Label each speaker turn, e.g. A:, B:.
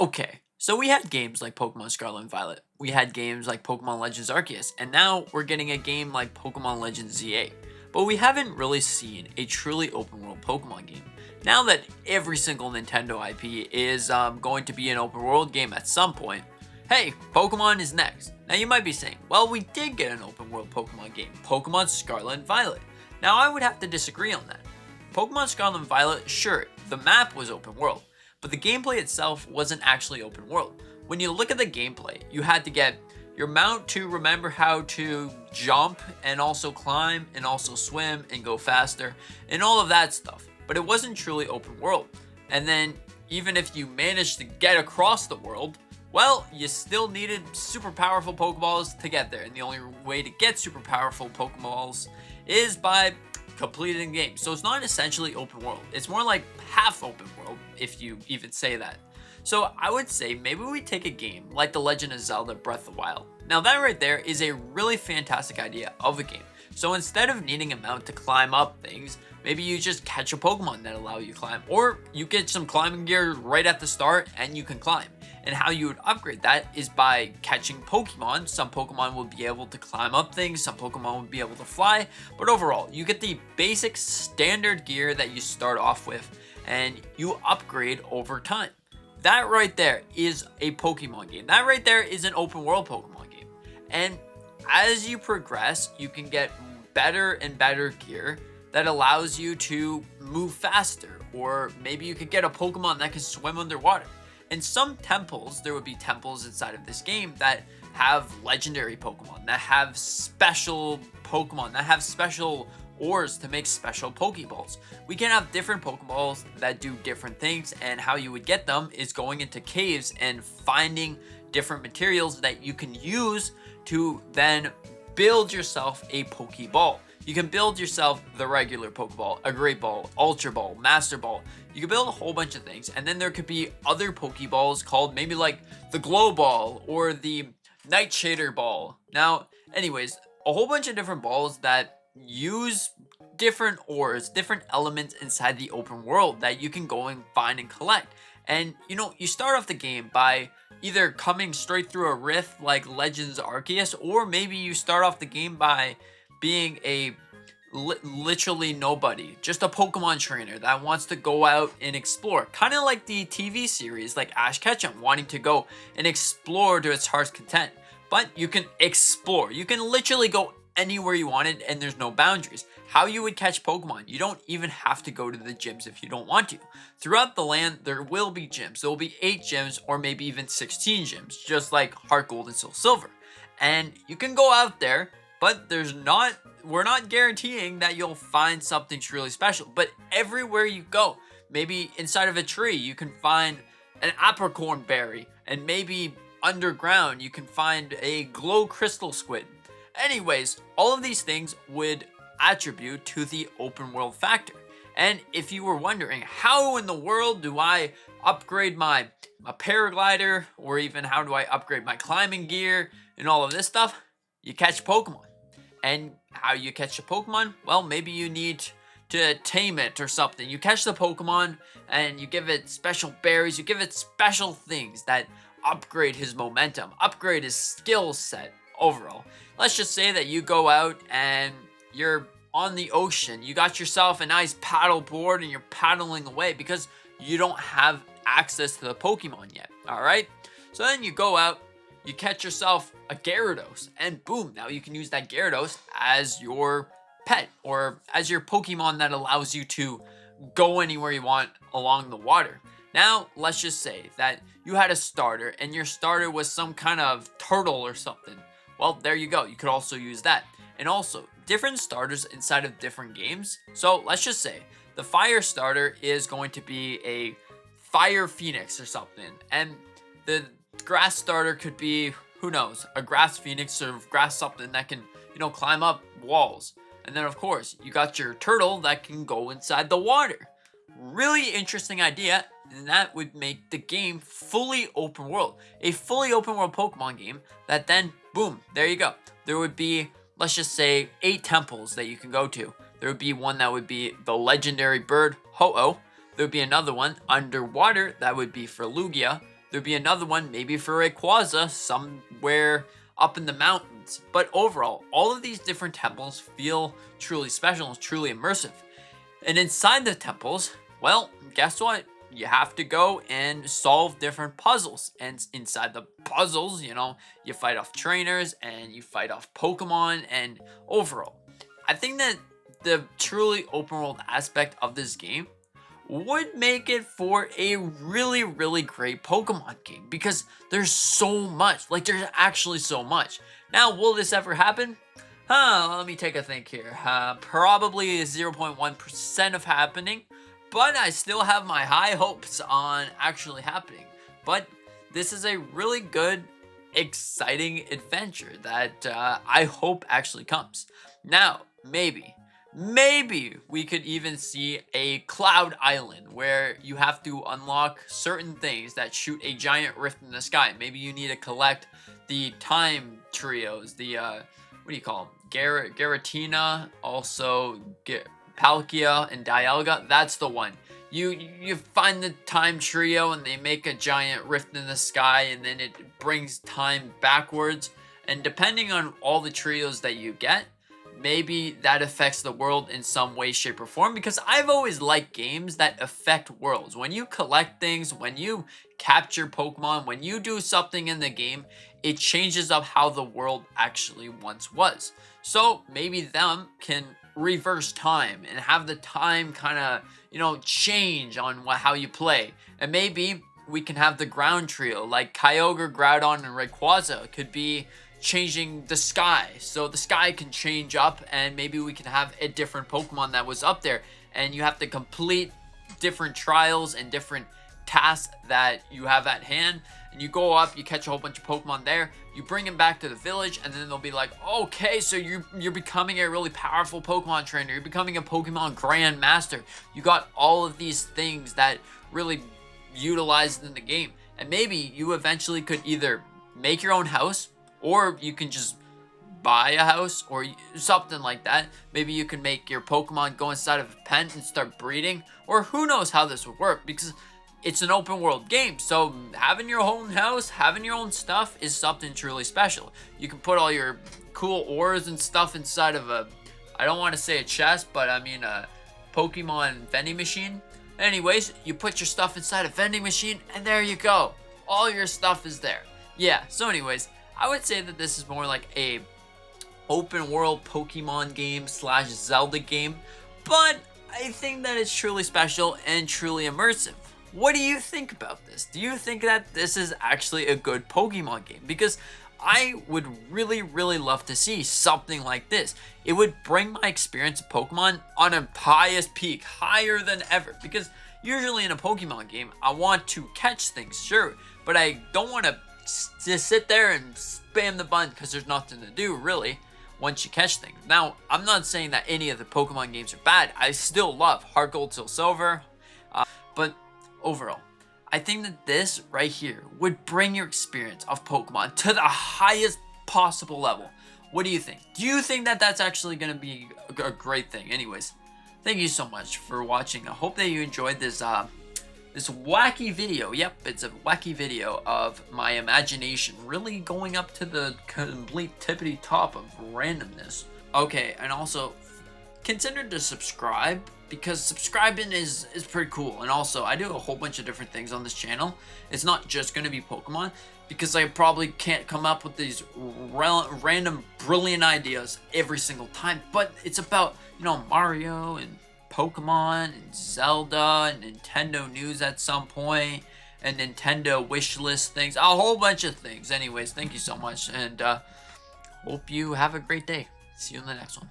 A: Okay, so we had games like Pokemon Scarlet and Violet. We had games like Pokemon Legends Arceus, and now we're getting a game like Pokemon Legends ZA. But we haven't really seen a truly open world Pokemon game. Now that every single Nintendo IP is going to be an open world game at some point, hey, Pokemon is next. Now you might be saying, well, we did get an open world Pokemon game, Pokemon Scarlet and Violet. Now I would have to disagree on that. Pokemon Scarlet and Violet, sure, the map was open world, but the gameplay itself wasn't actually open world. When you look at the gameplay, you had to get your mount to remember how to jump and also climb and also swim and go faster and all of that stuff. But it wasn't truly open world. And then even if you managed to get across the world, well, you still needed super powerful Pokeballs to get there. And the only way to get super powerful Pokeballs is by completing the game. So it's not essentially open world. It's more like half open world, if you even say that. So I would say maybe we take a game like The Legend of Zelda Breath of the Wild. Now that right there is a really fantastic idea of a game. So instead of needing a mount to climb up things, maybe you just catch a Pokemon that allow you to climb. Or you get some climbing gear right at the start and you can climb. And how you would upgrade that is by catching Pokemon. Some Pokemon will be able to climb up things, some Pokemon will be able to fly, but overall, you get the basic standard gear that you start off with, and you upgrade over time. That right there is a Pokemon game. That right there is an open world Pokemon game. And as you progress, you can get better and better gear that allows you to move faster, or maybe you could get a Pokemon that can swim underwater. In some temples, there would be temples inside of this game that have legendary Pokemon, that have special Pokemon, that have special ores to make special Pokeballs. We can have different Pokeballs that do different things, and how you would get them is going into caves and finding different materials that you can use to then build yourself a Pokeball. You can build yourself the regular Pokeball, a Great Ball, Ultra Ball, Master Ball. You can build a whole bunch of things, and then there could be other Pokeballs called maybe like the Glow Ball or the Nightshader Ball. Now, anyways, a whole bunch of different balls that use different ores, different elements inside the open world that you can go and find and collect. And you start off the game by either coming straight through a rift like Legends Arceus, or maybe you start off the game by being a literally nobody, just a Pokemon trainer that wants to go out and explore, kind of like the TV series like Ash Ketchum wanting to go and explore to its heart's content. But you can explore, you can literally go anywhere you wanted, and there's no boundaries. How you would catch Pokemon, you don't even have to go to the gyms if you don't want to. Throughout the land, there will be gyms. There will be 8 gyms, or maybe even 16 gyms, just like Heart Gold and Soul Silver. And you can go out there, but we're not guaranteeing that you'll find something truly special. But everywhere you go, maybe inside of a tree, you can find an apricorn berry, and maybe underground, you can find a glow crystal squid. Anyways, all of these things would attribute to the open world factor. And if you were wondering, how in the world do I upgrade my paraglider, or even how do I upgrade my climbing gear and all of this stuff? You catch Pokemon. And how you catch a Pokemon? Well, maybe you need to tame it or something. You catch the Pokemon and you give it special berries, you give it special things that upgrade his momentum, upgrade his skill set overall. Let's just say that you go out and you're on the ocean. You got yourself a nice paddle board and you're paddling away because you don't have access to the Pokemon yet, alright? So then you go out, you catch yourself a Gyarados, and boom, now you can use that Gyarados as your pet, or as your Pokemon that allows you to go anywhere you want along the water. Now, let's just say that you had a starter, and your starter was some kind of turtle or something. Well, there you go, you could also use that. And also, different starters inside of different games. So let's just say the fire starter is going to be a fire phoenix or something, and the grass starter could be, who knows, a grass phoenix or grass something that can, climb up walls. And then of course, you got your turtle that can go inside the water. Really interesting idea, and that would make the game fully open world. A fully open world Pokemon game that then, boom, there you go. There would be, let's just say, 8 temples that you can go to. There would be one that would be the legendary bird Ho-Oh. There would be another one underwater that would be for Lugia. There'd be another one maybe for Rayquaza somewhere up in the mountains. But overall, all of these different temples feel truly special and truly immersive. And inside the temples, well, guess what? You have to go and solve different puzzles. And inside the puzzles, you fight off trainers and you fight off Pokemon. And overall, I think that the truly open world aspect of this game would make it for a really, really great Pokemon game, because there's so much. Like, there's actually so much. Now, will this ever happen? Let me take a think here. Probably 0.1% of happening, but I still have my high hopes on actually happening. But this is a really good, exciting adventure that I hope actually comes. Now, maybe we could even see a Cloud Island where you have to unlock certain things that shoot a giant rift in the sky. Maybe you need to collect the time trios, the what do you call them? Garatina, also Palkia and Dialga. That's the one. You find the time trio and they make a giant rift in the sky, and then it brings time backwards. And depending on all the trios that you get, maybe that affects the world in some way, shape, or form, because I've always liked games that affect worlds. When you collect things, when you capture Pokemon, when you do something in the game, it changes up how the world actually once was. So maybe them can reverse time and have the time kind of, change on how you play. And maybe we can have the ground trio like Kyogre, Groudon, and Rayquaza could be changing the sky, so the sky can change up, and maybe we can have a different Pokemon that was up there, and you have to complete different trials and different tasks that you have at hand. And you go up, you catch a whole bunch of Pokemon there, you bring them back to the village, and then they'll be like, okay, so you're becoming a really powerful Pokemon trainer, you're becoming a Pokemon Grandmaster, you got all of these things that really utilized in the game. And maybe you eventually could either make your own house, or you can just buy a house or something like that. Maybe you can make your Pokemon go inside of a pen and start breeding, or who knows how this would work, because it's an open world game. So having your own house, having your own stuff is something truly special. You can put all your cool ores and stuff inside of I don't want to say a chest, but I mean a Pokemon vending machine. Anyways, you put your stuff inside a vending machine and there you go. All your stuff is there. Yeah, so anyways, I would say that this is more like a open world Pokemon game / Zelda game, but I think that it's truly special and truly immersive. What do you think about this? Do you think that this is actually a good Pokemon game? Because I would really, really love to see something like this. It would bring my experience of Pokemon on a highest peak, higher than ever. Because usually in a Pokemon game, I want to catch things, sure, but I don't want to just sit there and spam the button because there's nothing to do, really, once you catch things. Now, I'm not saying that any of the Pokemon games are bad. I still love Heart Gold, Soul Silver, but overall, I think that this right here would bring your experience of Pokemon to the highest possible level. What do you think? Do you think that that's actually going to be a great thing? Anyways, thank you so much for watching. I hope that you enjoyed this this wacky video. Yep, it's a wacky video of my imagination really going up to the complete tippity top of randomness. Okay, and also consider to subscribe, because subscribing is pretty cool. And also, I do a whole bunch of different things on this channel. It's not just going to be Pokemon, because I probably can't come up with these random brilliant ideas every single time, but it's about, Mario and Pokemon and Zelda and Nintendo news at some point, and Nintendo wish list things, a whole bunch of things. Anyways, thank you so much, and hope you have a great day. See you in the next one.